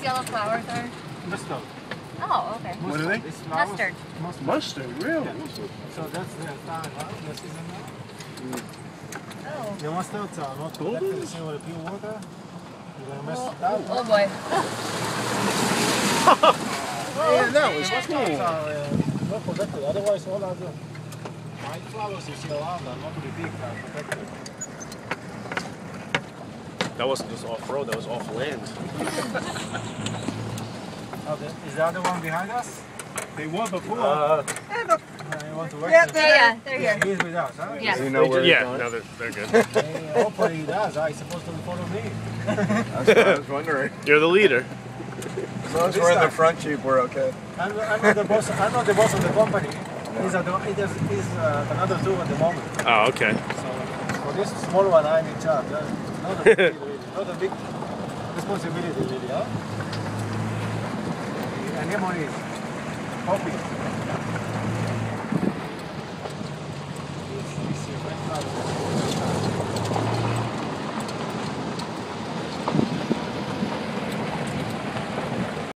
these yellow flowers are? Mustard. Oh, okay. What are they? These flowers- Mustard. Mustard, really? Yeah. So that's the time, huh? The season now. Oh. The mustards are not Golden? collected the same with the pure water. You're gonna mess it Oh, up. oh boy. Yeah, that was Mustards cool. are not protected. Otherwise, all are the white flowers you see around are not really big. Are protected. That wasn't just off-road, that was off-land. Okay. Is the other one behind us? They were before. You want to work Yeah, with they're Yeah, here. he's with us, huh? Yeah. Do you know where he's Yeah, going? no, they're good. Hopefully he does. He's supposed to follow me. That's what I was wondering. You're the leader. As long as we're in the front Jeep, we're okay. I'm not the boss. I'm not the boss of the company. He's another two at the moment. Oh, okay. So for this small one, I'm in charge. Not a big, really. Not a big responsibility, really, huh? And him on his copy.